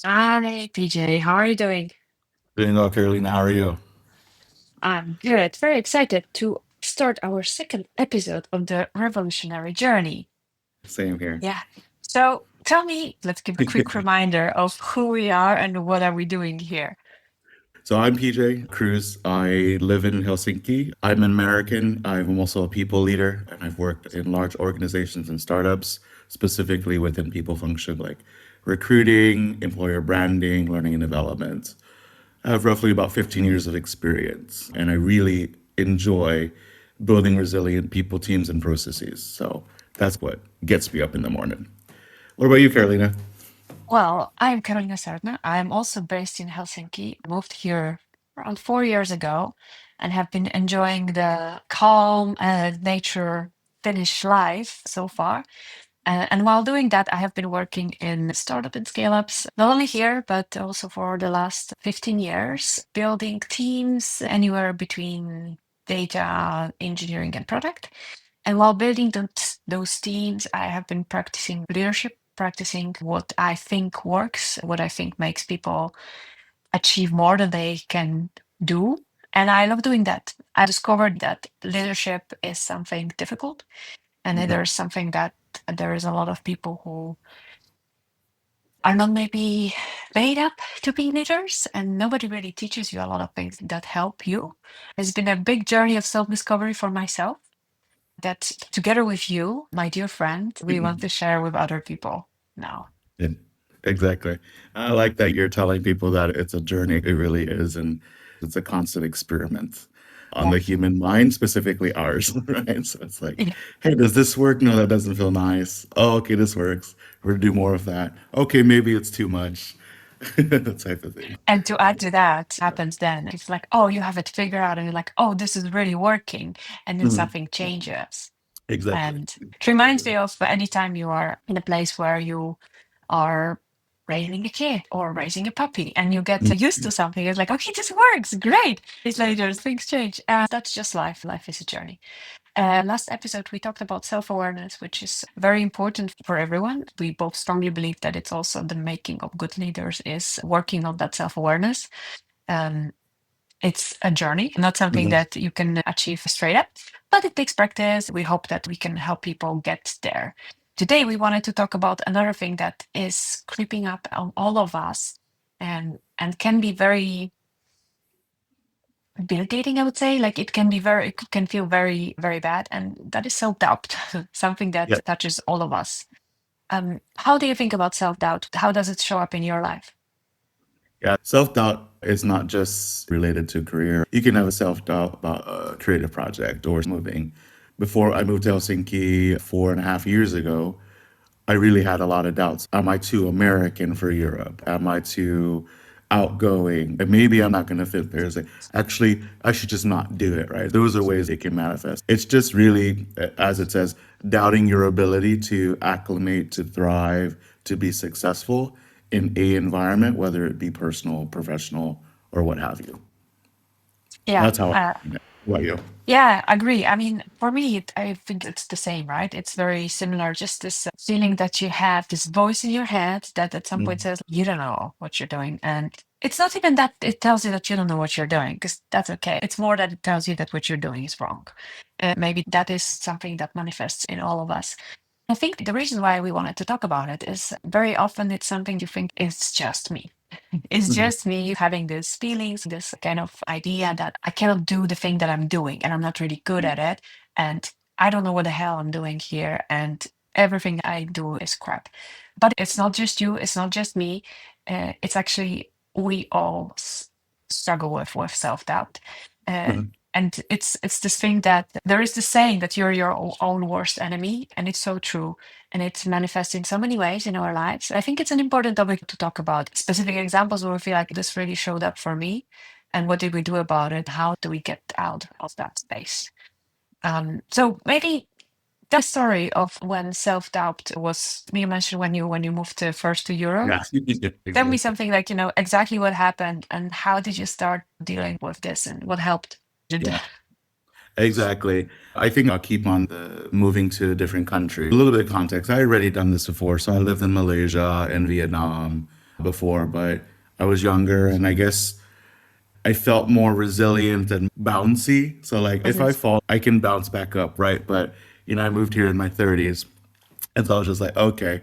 Hi, PJ. How are you doing? Doing well, Carolina. How are you? I'm good. Very excited to start our second episode of the Revolutionary Journey. Same here. Yeah. So tell me, let's give a quick reminder of who we are and what are we doing here. So I'm PJ Cruz. I live in Helsinki. I'm an American. I'm also a people leader, and I've worked in large organizations and startups, specifically within people function like recruiting, employer branding, learning and development. I have roughly about 15 years of experience, and I really enjoy building resilient people, teams, and processes. So that's what gets me up in the morning. What about you, Carolina? Well, I'm Karolina Sartner. I'm also based in Helsinki. I moved here around 4 years ago and have been enjoying the calm nature Finnish life so far. And while doing that, I have been working in startup and scale ups, not only here, but also for the last 15 years, building teams anywhere between data, engineering, and product. And while building those teams, I have been practicing leadership, practicing what I think works, what I think makes people achieve more than they can do. And I love doing that. I discovered that leadership is something difficult and Mhm. there's something that there is a lot of people who are not maybe made up to be leaders, and nobody really teaches you a lot of things that help you. It's been a big journey of self discovery for myself that together with you, my dear friend, we want to share with other people now. Yeah, exactly. I like that you're telling people that it's a journey. It really is. And it's a constant experiment on Yeah. the human mind, specifically ours, right? So it's like, Yeah. hey, does this work? No, that doesn't feel nice. Oh, okay, this works. We're gonna do more of that. Okay, maybe it's too much. That type of thing. And to add to that, happens then. It's like, oh, you have it figured out, and you're like, oh, this is really working. And then Mhm. something changes. Exactly. And it reminds me of any time you are in a place where you are raising a kid or raising a puppy and you get used to something. It's like, okay, this works. Great. Days later, things change. And that's just life. Life is a journey. Last episode, we talked about self awareness, which is very important for everyone. We both strongly believe that it's also the making of good leaders is working on that self awareness. Um, it's a journey, not something Mhm. that you can achieve straight up, but it takes practice. We hope that we can help people get there. Today, we wanted to talk about another thing that is creeping up on all of us and can be very debilitating, I would say. Like it can be very, it can feel very, very bad. And that is self doubt, something Yeah. that touches all of us. How do you think about self doubt? How does it show up in your life? Yeah, self doubt is not just related to career. You can have a self doubt about a creative project or moving. Before I moved to Helsinki 4.5 years ago, I really had a lot of doubts. Am I too American for Europe? Am I too outgoing? And maybe I'm not going to fit there. It's like, actually, I should just not do it, right? Those are ways it can manifest. It's just really, as it says, doubting your ability to acclimate, to thrive, to be successful in a environment, whether it be personal, professional, or what have you. Yeah. That's how I, what about you? Yeah, agree. I mean, for me, I think it's the same, right? It's very similar. Just this feeling that you have this voice in your head that at some point Mm, says, you don't know what you're doing. And it's not even that it tells you that you don't know what you're doing, because that's okay. It's more that it tells you that what you're doing is wrong. Maybe that is something that manifests in all of us. I think the reason why we wanted to talk about it is very often it's something you think it's just me. It's mhm, just me having these feelings, this kind of idea that I cannot do the thing that I'm doing and I'm not really good at it. And I don't know what the hell I'm doing here. And everything I do is crap. But it's not just you, it's not just me. It's actually we all struggle with self doubt. Uh, mhm. and it's this thing that there is this saying that you're your own worst enemy, and it's so true, and it manifests in so many ways in our lives. I think it's an important topic to talk about specific examples where we feel like this really showed up for me, and what did we do about it? How do we get out of that space? So maybe that story of when self doubt was. You mentioned when you moved to first to Europe. Yeah, Tell me exactly. something like exactly what happened and how did you start dealing with this and what helped. Did- Yeah. Exactly. I think I'll keep on the moving to a different country. A little bit of context. I already done this before. So I lived in Malaysia and Vietnam. before, but I was younger and I guess I felt more resilient and bouncy. So like if I Mhm. fall, I can bounce back up, right? But I moved here in my 30s. And so I was just like, okay,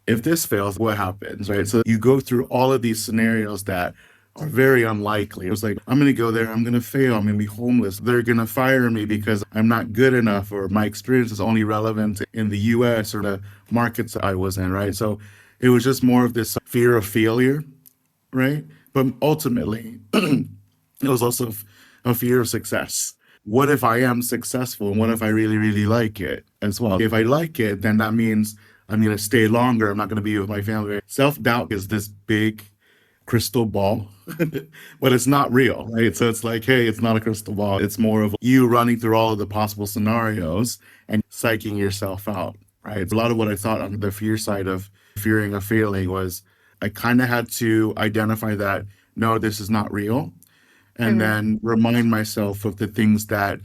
if this fails, what happens, right? So you go through all of these scenarios that are very unlikely. It was like, I'm going to go there, I'm going to fail, I'm going to be homeless. They're going to fire me because I'm not good enough, or my experience is only relevant in the US or the markets I was in, right? So it was just more of this fear of failure, right? But ultimately, it was also a fear of success. What if I am successful? And what if I really, really like it as well? If I like it, then that means I'm going to stay longer. I'm not going to be with my family. Self doubt is this big crystal ball, but it's not real, right? So it's like, hey, it's not a crystal ball. It's more of you running through all of the possible scenarios and psyching yourself out, right? A lot of what I thought on the fear side of fearing of failing was I kind of had to identify that, no, this is not real. And Mhm. then remind myself of the things that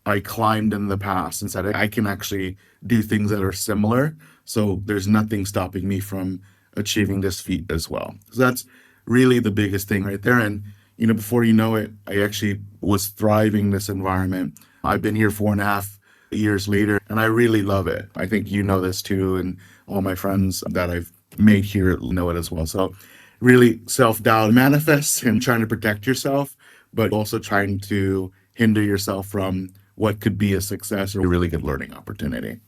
I climbed in the past and said I can actually do things that are similar. So there's nothing stopping me from achieving this feat as well. So that's really the biggest thing right there. And before you know it, I actually was thriving in this environment. I've been here 4.5 years later, and I really love it. I think you know this too, and all my friends that I've made here know it as well. So really self-doubt manifests in trying to protect yourself, but also trying to hinder yourself from what could be a success or a really good learning opportunity.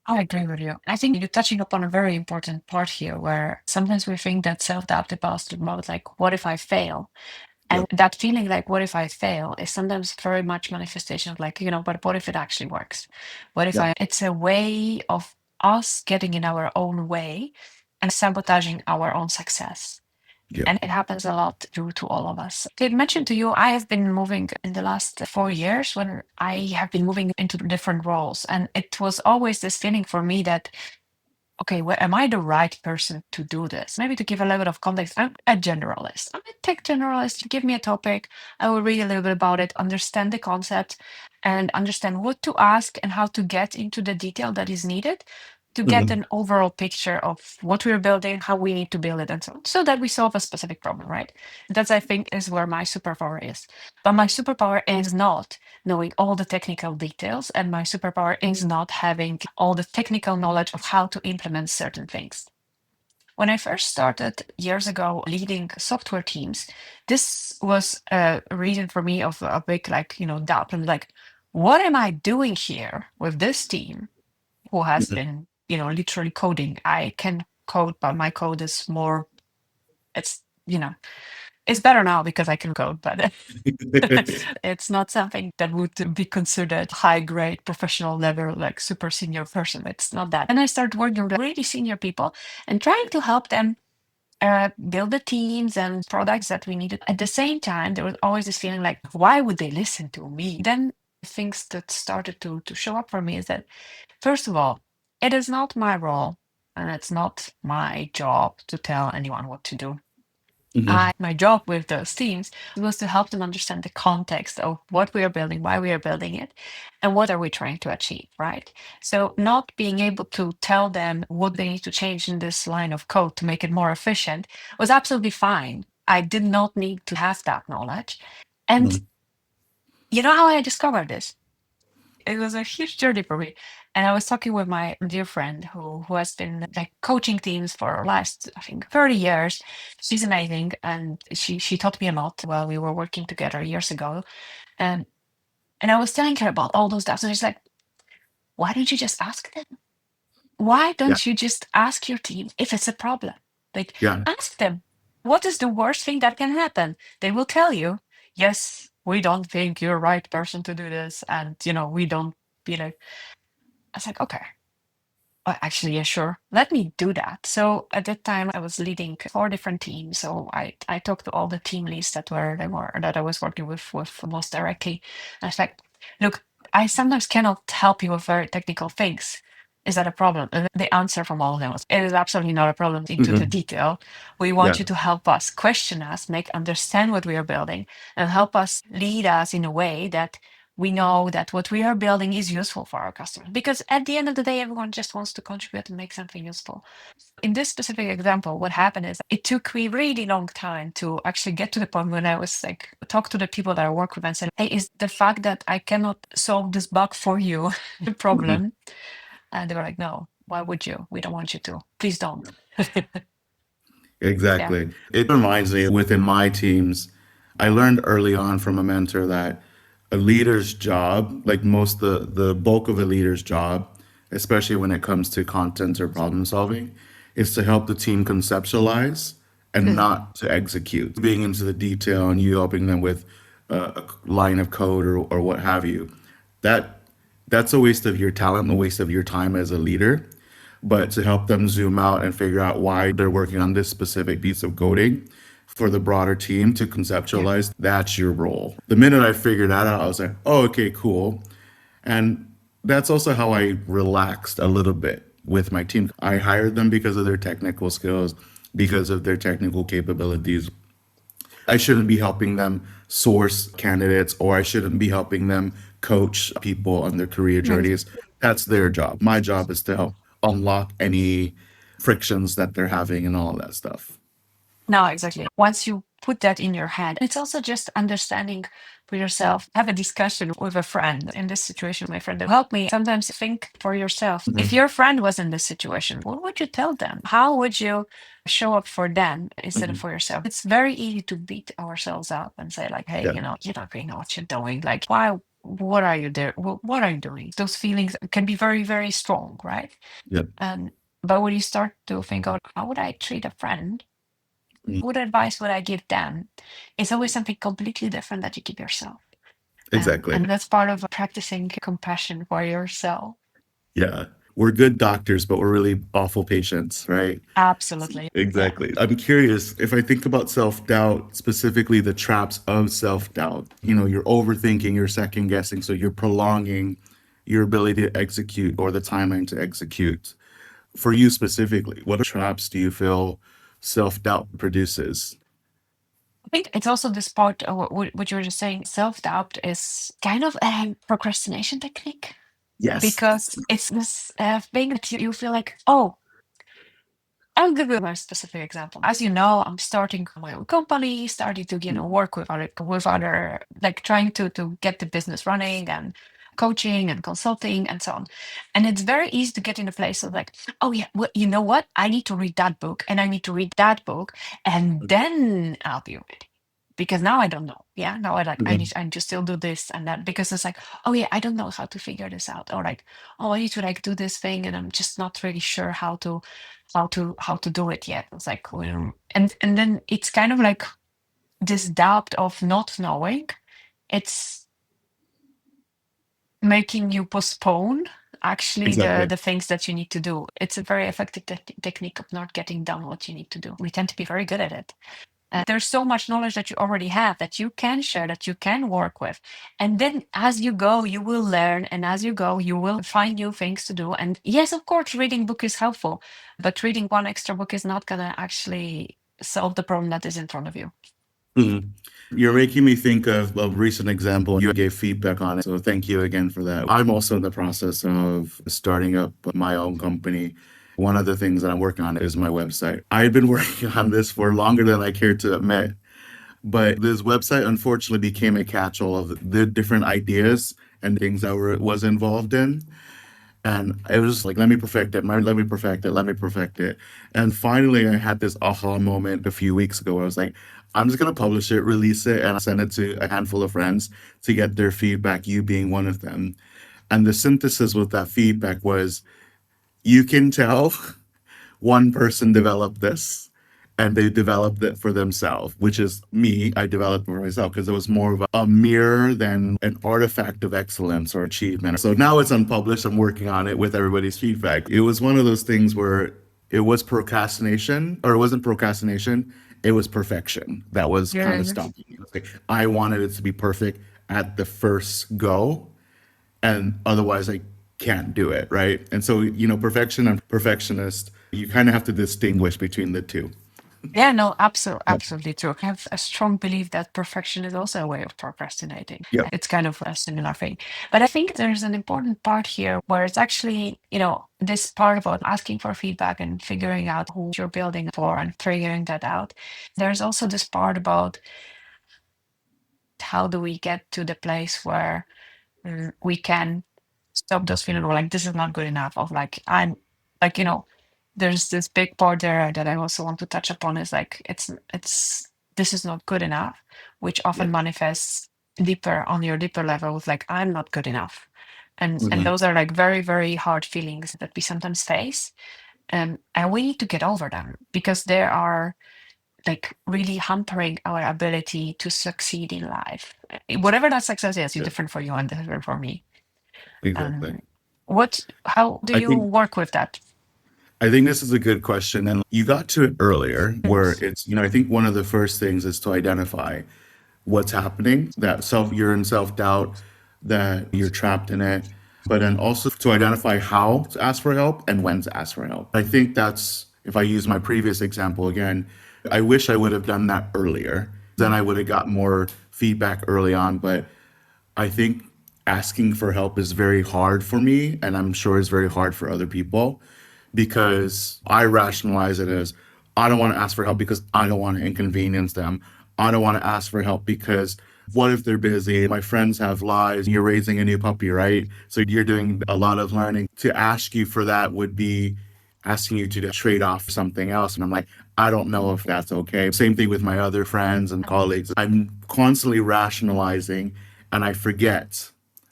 I agree with you. I think you're touching upon a very important part here where sometimes we think that self-doubt is about like, what if I fail? And Yep. that feeling like, what if I fail, is sometimes very much manifestation of like, but what if it actually works? What if Yep. it's a way of us getting in our own way and sabotaging our own success. Yep. And it happens a lot to all of us. I mentioned to you, I have been moving in the last 4 years when I have been moving into different roles. And it was always this feeling for me that okay, well, am I the right person to do this? Maybe to give a little bit of context, I'm a generalist. I'm a tech generalist. You give me a topic, I will read a little bit about it, understand the concept, and understand what to ask and how to get into the detail that is needed to get Mhm. an overall picture of what we're building, how we need to build it, and so on, so that we solve a specific problem, right? That's, I think, is where my superpower is. But my superpower is not knowing all the technical details, and my superpower is not having all the technical knowledge of how to implement certain things. When I first started years ago leading software teams, this was a reason for me of a big, like, doubt. I'm like, what am I doing here with this team who has Mhm. been, literally coding? I can code, but my code is more, it's, it's better now because I can code, but it's not something that would be considered high grade professional level, like super senior person. It's not that. And I started working with really senior people and trying to help them build the teams and products that we needed. At the same time, there was always this feeling like, why would they listen to me? Then things that started to show up for me is that, first of all, it is not my role and it's not my job to tell anyone what to do. Mhm. My job with those teams was to help them understand the context of what we are building, why we are building it, and what are we trying to achieve, right? So not being able to tell them what they need to change in this line of code to make it more efficient was absolutely fine. I did not need to have that knowledge. And Mhm. you know how I discovered this? It was a huge journey for me. And I was talking with my dear friend who has been like coaching teams for last, I think, 30 years. She's amazing. And she taught me a lot while we were working together years ago. And and I was telling her about all those doubts. And she's like, why don't you just ask them? Why Yeah. don't you just ask your team if it's a problem? Like, Yeah. ask them, what is the worst thing that can happen? They will tell you, yes, we don't think you're the right person to do this. And, we don't be like, I was like, okay. Actually, yeah, sure. Let me do that. So at that time, I was leading 4 different teams. So I talked to all the team leads that I was working with most directly. And I was like, look, I sometimes cannot help you with very technical things. Is that a problem? And the answer from all of them was, it is absolutely not a problem into the Mhm. detail. We Yeah. want you to help us question us, make understand what we are building, and help us lead us in a way that We know that what we are building is useful for our customers, because at the end of the day, everyone just wants to contribute and make something useful. In this specific example, what happened is it took me really long time to actually get to the point when I was like, talk to the people that I work with and said, hey, is the fact that I cannot solve this bug for you a Mhm. problem? And they were like, no, why would you? We don't want you to. Please don't. Yeah. Exactly. It reminds me within my teams, I learned early on from a mentor that a leader's job, like most the bulk of a leader's job, especially when it comes to content or problem solving, is to help the team conceptualize and Mm. not to execute. Being into the detail and you helping them with a line of code or what have you. That that's a waste of your talent, a waste of your time as a leader. But to help them zoom out and figure out why they're working on this specific piece of coding for the broader team to Yeah. conceptualize, that's your role. The minute I figured that out, I was like, oh, okay, cool. And that's also how I relaxed a little bit with my team. I hired them because of their technical skills, because of their technical capabilities. I shouldn't be helping them source candidates, or I shouldn't be helping them coach people on their career Mm. journeys. That's their job. My job is to help unlock any frictions that they're having and all of that stuff. No, exactly. Once you put that in your head, it's also just understanding for yourself. Have a discussion with a friend. In this situation, my friend that helped me sometimes think for yourself. If Mhm, your friend was in this situation, what would you tell them? How would you show up for them instead of mhm. for yourself? It's very easy to beat ourselves up and say, like, hey, Yeah, you don't really know what you're doing. Like, why? What are you there? What are you doing? Those feelings can be very, very strong, right? yeah, And but when you start to think, oh, how would I treat a friend? mhm. What advice would I give them? It's always something completely different that you give yourself. Exactly. And that's part of practicing compassion for yourself. Yeah. We're good doctors, but we're really awful patients, right? Absolutely. Yeah. Exactly. I'm curious if I think about self doubt, specifically the traps of self doubt. You're overthinking, you're second guessing, so you're prolonging your ability to execute or the timeline to execute. For you specifically, what traps do you feel self doubt produces? I think it's also this part of what you were just saying. Self doubt is kind of a procrastination technique, Yes. because it's this thing that you feel like, oh, I'll give you a very specific example. As you know, I'm starting my own company, starting to work with other like trying to get the business running and coaching and consulting and so on. And it's very easy to get in a place of like, oh yeah, well, you know what? I need to read that book and I need to read that book and then I'll be ready. Because now I don't know. Yeah. Now Mhm. I need to still do this and that, because it's like, oh yeah, I don't know how to figure this out. Or like, oh, I need to like do this thing and I'm just not really sure how to do it yet. It's like, and then it's kind of like this doubt of not knowing. It's making you postpone actually Exactly. the things that you need to do. It's a very effective technique of not getting done what you need to do. We tend to be very good at it. There's so much knowledge that you already have that you can share, that you can work with. And then as you go, you will learn. And as you go, you will find new things to do. And yes, of course, reading book is helpful, but reading one extra book is not going to actually solve the problem that is in front of you. Mhm. You're making me think of a recent example. You gave feedback on it. So thank you again for that. I'm also in the process of starting up my own company. One of the things that I'm working on is my website. I've been working on this for longer than I care to admit. But this website unfortunately became a catch-all of the different ideas and things that was involved in. And it was like, let me perfect it, let me perfect it, let me perfect it. And finally, I had this aha moment a few weeks ago where I was like, I'm just going to publish it, release it, and send it to a handful of friends to get their feedback, you being one of them. And the synthesis with that feedback was you can tell one person developed this and they developed it for themselves, which is me. I developed it for myself because it was more of a mirror than an artifact of excellence or achievement. So now it's unpublished. I'm working on it with everybody's feedback. It was one of those things where it was procrastination, or it wasn't procrastination. It was perfection that was kind Yeah. of stopping me. It was like, I wanted it to be perfect at the first go, and otherwise I can't do it, right? And so, perfection and perfectionist, you kind of have to distinguish between the two. Yeah, no, absolutely true. I have a strong belief that perfection is also a way of procrastinating. Yep. It's kind of a similar thing. But I think there's an important part here where it's actually, this part about asking for feedback and figuring out who you're building for and figuring that out. There's also this part about how do we get to the place where we can stop those feeling like this is not good enough, of like I'm like there's this big part there that I also want to touch upon, is like it's this is not good enough, which Yeah. often manifests deeper on your deeper level with like I'm not good enough. And Mhm. those are like very, very hard feelings that we sometimes face. And we need to get over them because they are like really hampering our ability to succeed in life. Whatever that success is, Yeah. different for you and different for me. Exactly. um, how do I you think work with that? I think this is a good question. And you got to it earlier where Yes. it's, I think one of the first things is to identify what's happening, that you're in self-doubt, that you're trapped in it, but then also to identify how to ask for help and when to ask for help. I think that's, if I use my previous example again, I wish I would have done that earlier. Then I would have got more feedback early on. But I think asking for help is very hard for me, and I'm sure it's very hard for other people because I rationalize it as I don't want to ask for help because I don't want to inconvenience them. I don't want to ask for help because what if they're busy? My friends have lives. You're raising a new puppy, right? So you're doing a lot of learning. To ask you for that would be asking you to trade off something else. And I'm like, I don't know if that's okay. Same thing with my other friends and colleagues. I'm constantly rationalizing and I forget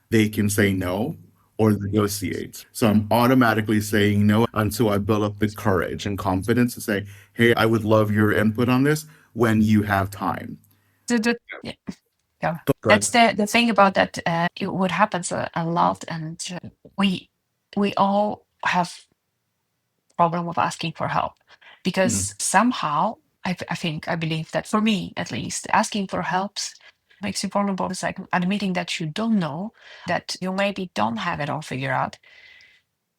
they can say no or negotiate. So I'm automatically saying no until I build up the courage and confidence to say, hey, I would love your input on this when you have time. Yeah, yeah. Go That's ahead. the thing about that. What happens a lot, and we all have problem with asking for help Mhm. because somehow I think I believe that for me at least asking for helps makes you vulnerable. It's like admitting that you don't know, that you maybe don't have it all figured out.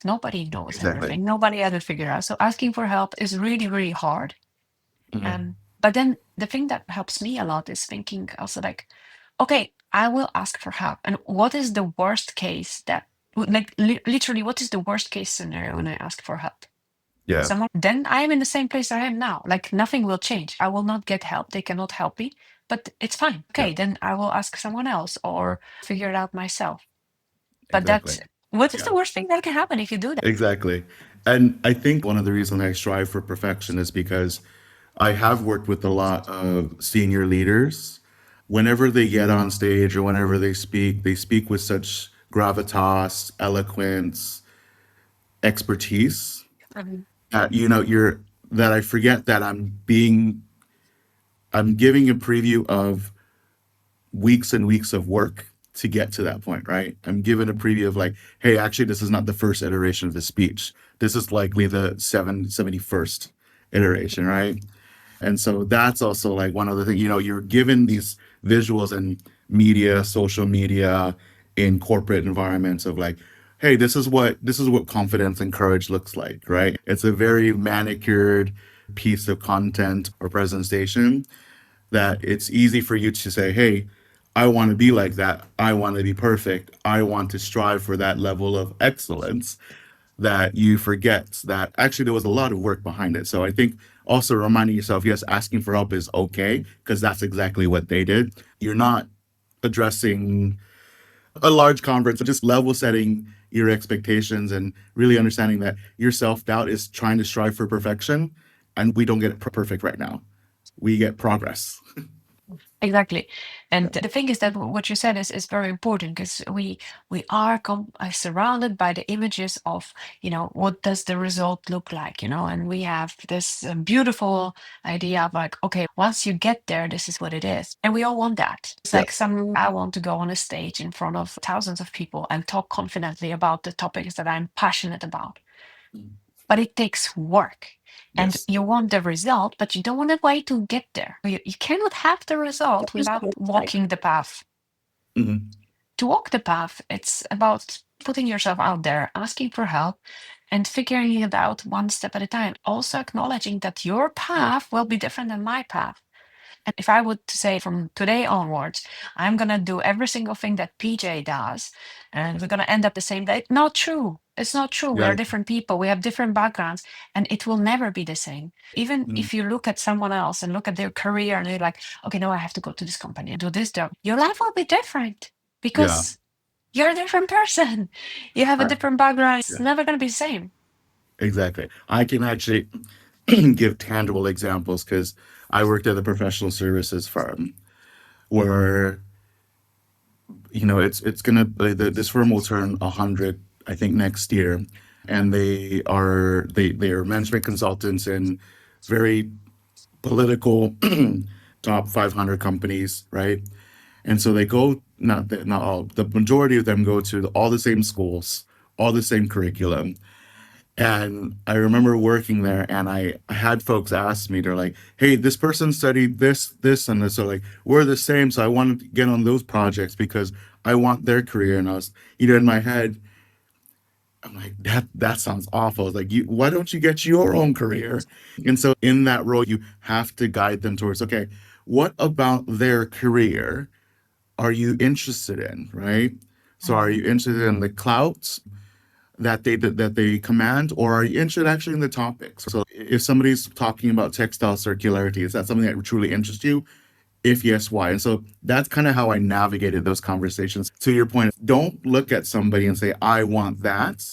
Nobody knows Exactly. everything. Nobody has it figured out. So asking for help is really, really hard. Mhm. But then the thing that helps me a lot is thinking also like, okay, I will ask for help. And what is the worst case that, like, literally, what is the worst case scenario when I ask for help? Yeah. Someone, then I am in the same place I am now. Like, nothing will change. I will not get help. They cannot help me, but it's fine. Yeah. Okay, then I will ask someone else or figure it out myself. But Exactly. that, what is Yeah. the worst thing that can happen if you do that? Exactly. And I think one of the reasons I strive for perfection is because I have worked with a lot of senior leaders. Whenever they get on stage or whenever they speak with such gravitas, eloquence, expertise Mhm. that you're that I forget that I'm giving a preview of weeks and weeks of work to get to that point, right? I'm given a preview of like, hey, actually, this is not the first iteration of the speech. This is likely the 771st iteration, right? And so that's also like one other thing, you're given these visuals in media, social media, in corporate environments of like, hey, this is what confidence and courage looks like, right? It's a very manicured piece of content or presentation that it's easy for you to say, hey, I want to be like that. I want to be perfect. I want to strive for that level of excellence, that you forget that actually there was a lot of work behind it. So I think also reminding yourself, yes, asking for help is okay, because that's exactly what they did. You're not addressing a large conference, just level setting your expectations and really understanding that your self doubt is trying to strive for perfection. And we don't get it perfect right now. We get progress. Exactly. And the thing is that what you said is very important because we are surrounded by the images of, what does the result look like, and we have this beautiful idea of like, okay, once you get there, this is what it is. And we all want that. It's Yeah. like I want to go on a stage in front of thousands of people and talk confidently about the topics that I'm passionate about. But it takes work. And Yes. you want the result, but you don't want to wait to get there. You cannot have the result without walking the path. Mhm. To walk the path, it's about putting yourself out there, asking for help, and figuring it out one step at a time. Also acknowledging that your path will be different than my path. And if I would say from today onwards, I'm going to do every single thing that PJ does, and we're going to end up the same day, not true. It's not true. We Yeah. are different people. We have different backgrounds, and it will never be the same. Even Mm. if you look at someone else and look at their career and you're like, okay, no, I have to go to this company and do this job, your life will be different Yeah. because you're a different person. You have a I, different background. It's yeah. never going to be the same. Exactly. I can actually give tangible examples because I worked at a professional services firm where it's gonna this firm will turn 100, I think, next year, and they are management consultants in very political top 500 companies, right? And so they go, not all, the majority of them go to all the same schools, all the same curriculum. And I remember working there, and I had folks ask me, they're like, hey, this person studied this, and this. So, like, we're the same. So I wanted to get on those projects because I want their career. And I was, in my head, I'm like, that sounds awful. It's like, why don't you get your own career? And so in that role, you have to guide them towards, okay, what about their career are you interested in, right? So are Mhm. you interested in the clout that they command, or are you interested actually in the topics? So if somebody's talking about textile circularity, is that something that truly interests you? If yes, why? And so that's kind of how I navigated those conversations. To your point, don't look at somebody and say, I want that.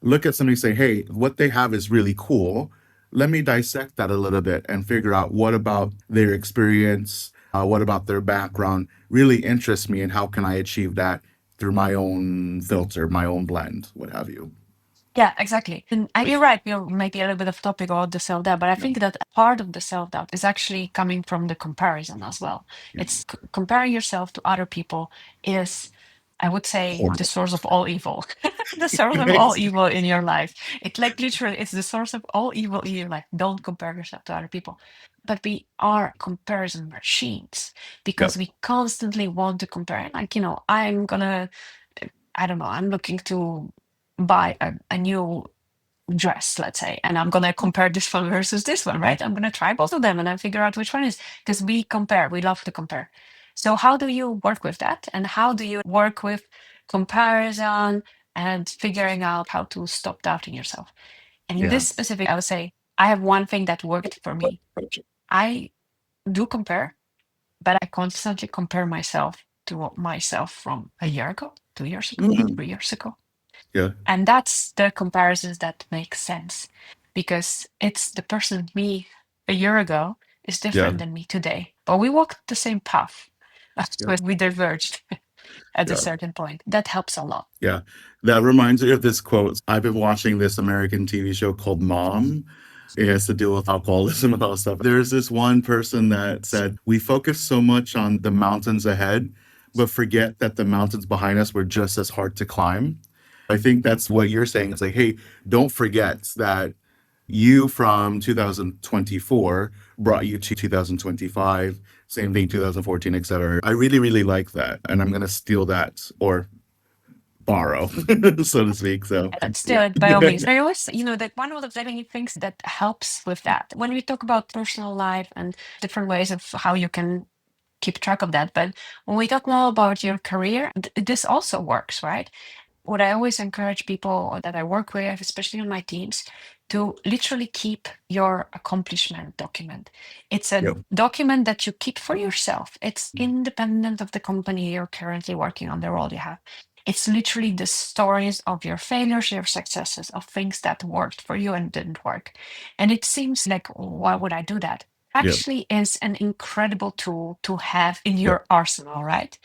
Look at somebody and say, hey, what they have is really cool. Let me dissect that a little bit and figure out what about their experience, what about their background really interests me, and how can I achieve that through my own filter, my own blend, what have you. Yeah, exactly. And you're right. We're maybe a little bit of topic about the self doubt, but I Yeah. think that part of the self doubt is actually coming from the comparison as well. Yeah. It's comparing yourself to other people is, I would say, the Horrible. source of all evil. The source of all evil in your life. It like literally, it's the source of all evil in your life. Don't compare yourself to other people. But we are comparison machines because Yep. we constantly want to compare. Like, I'm gonna, I don't know, I'm looking to buy a new dress, let's say, and I'm gonna compare this one versus this one, right? I'm gonna try both of them and I figure out which one is because we compare, we love to compare. So how do you work with that? And how do you work with comparison and figuring out how to stop doubting yourself? And in Yeah. this specific, I would say I have one thing that worked for me. I do compare, but I constantly compare myself to myself from a year ago, 2 years ago, Mhm. 3 years ago. Yeah. And that's the comparisons that make sense because it's the person me a year ago is Yeah. different than me today. But we walked the same path, Yeah. but we diverged at a Yeah. certain point. That helps a lot. Yeah. That reminds me of this quote. I've been watching this American TV show called Mom. It has to deal with alcoholism and all that stuff. There's this one person that said, we focus so much on the mountains ahead, but forget that the mountains behind us were just as hard to climb. I think that's what you're saying. It's like, hey, don't forget that you from 2024 brought you to 2025, same thing, 2014, etc. I really, really like that. And I'm going to steal that or borrow, so to speak. So, And yeah. still, by all means, I always, that one of the many things that helps with that when we talk about personal life and different ways of how you can keep track of that. But when we talk more about your career, this also works, right? What I always encourage people that I work with, especially on my teams, to literally keep your accomplishment document. It's a Yep. document that you keep for yourself. It's independent of the company you're currently working on, the role you have. It's literally the stories of your failures, your successes, of things that worked for you and didn't work. And it seems like, why would I do that? Yep. Actually, is an incredible tool to have in Yep. your arsenal, right?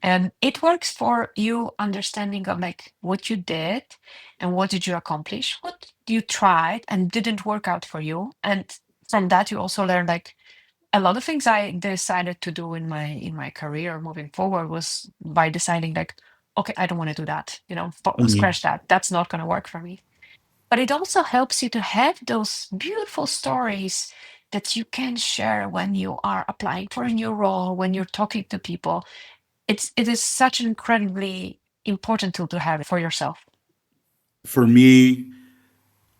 And it works for you understanding of like what you did and what did you accomplish, what you tried and didn't work out for you. And from that you also learn like a lot of things I decided to do in my career moving forward was by deciding like, okay, I don't want to do that, Mhm. scratch that. That's not going to work for me. But it also helps you to have those beautiful stories that you can share when you are applying for a new role, when you're talking to people. It is such an incredibly important tool to have for yourself. For me,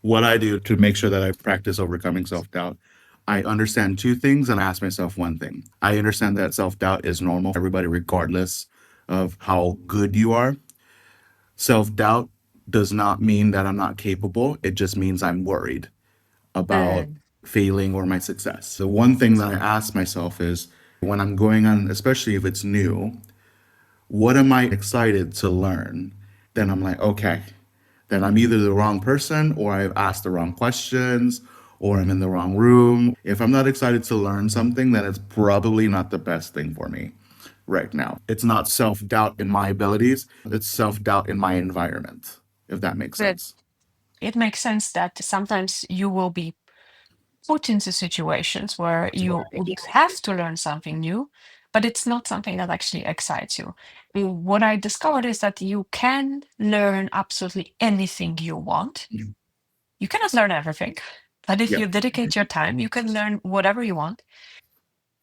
What I do to make sure that I practice overcoming self doubt, I understand two things and I ask myself one thing. I understand that self doubt is normal for everybody, regardless of how good you are. Self doubt does not mean that I'm not capable, it just means I'm worried about Mm, failing or my success. So, one thing that I ask myself is when I'm going on, especially if it's new, what am I excited to learn? Then I'm like, okay, then I'm either the wrong person or I've asked the wrong questions or I'm in the wrong room. If I'm not excited to learn something, then it's probably not the best thing for me right now. It's not self doubt in my abilities, it's self doubt in my environment, if that makes but sense. it makes sense that sometimes you will be put into situations where you would have to learn something new, but it's not something that actually excites you. What I discovered is that you can learn absolutely anything you want. You cannot learn everything, but if Yeah, you dedicate your time, you can learn whatever you want.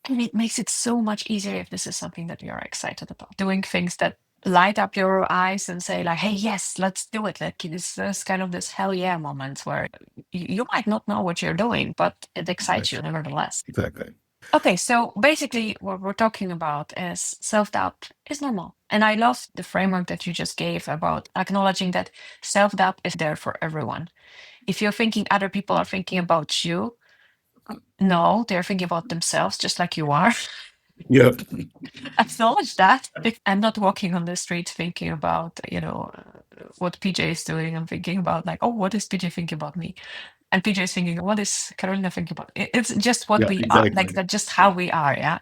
And it makes it so much easier if this is something that you're excited about. Doing things that light up your eyes and say, like, hey, yes, let's do it. Like this is kind of this hell yeah moment where you might not know what you're doing, but it excites you nevertheless. exactly. Okay, so basically, what we're talking about is self doubt is normal. And I love the framework that you just gave about acknowledging that self doubt is there for everyone. If you're thinking other people are thinking about you, no, they're thinking about themselves just like you are. Yep. Acknowledge that. I'm not walking on the street thinking about, what PJ is doing. I'm thinking about, like, oh, what is PJ thinking about me? And PJ is thinking, what is Carolina thinking about? It's just what Yeah, we are, like exactly. that, just how we are. Yeah.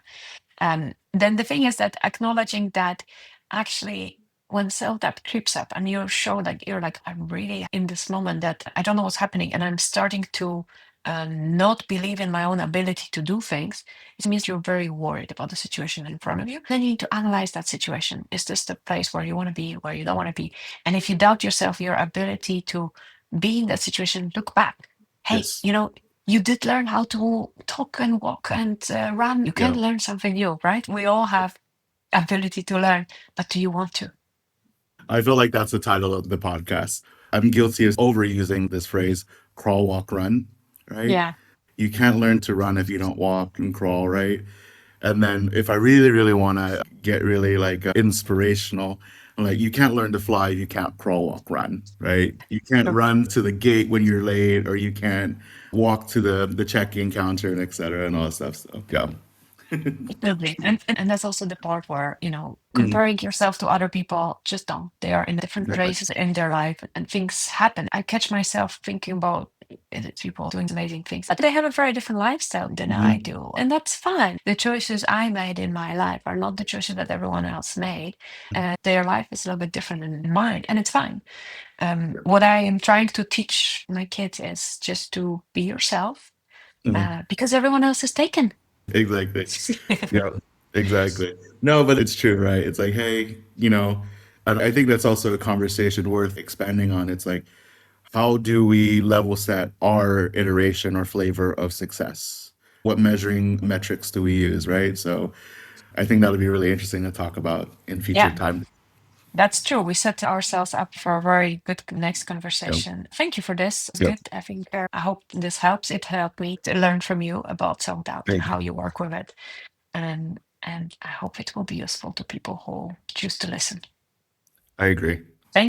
Then the thing is that acknowledging that actually when self-doubt creeps up and you show like you're like, I'm really in this moment that I don't know what's happening and I'm starting to not believe in my own ability to do things, it means you're very worried about the situation in front of you. Then you need to analyze that situation. Is this the place where you want to be, where you don't want to be? And if you doubt yourself, your ability to be in that situation, look back. Hey, Yes. you did learn how to talk and walk and run. You can Yeah. learn something new, right? We all have ability to learn, but do you want to? I feel like that's the title of the podcast. I'm guilty of overusing this phrase crawl, walk, run, right? Yeah, You can't learn to run if you don't walk and crawl, right? And then if I really, really want to get really like inspirational, like you can't learn to fly, you can't crawl, walk, run, right? You can't true. run to the gate when you're late, or you can't walk to the check-in counter and et cetera and all that stuff. So yeah. Absolutely. And that's also the part where, Mhm. comparing yourself to other people, just don't. They are in different Exactly. places in their life and things happen. I catch myself thinking about people doing amazing things, but they have a very different lifestyle than I Mhm. do. And that's fine. The choices I made in my life are not the choices that everyone else made. Their life is a little bit different than mine, and it's fine. What I am trying to teach my kids is just to be yourself, Mhm. because everyone else is taken. Exactly. Yeah, exactly. No, but it's true, right? It's like, hey, and I think that's also a conversation worth expanding on. It's like, how do we level set our iteration or flavor of success? What measuring metrics do we use, right? So I think that would be really interesting to talk about in future Yeah, time. that's true. We set ourselves up for a very good next Yep. conversation. Thank you for this. It's Yep. good. I think I hope this helps. It helped me to learn from you about self doubt and Thank you. how you work with it. And I hope it will be useful to people who choose to listen. I agree.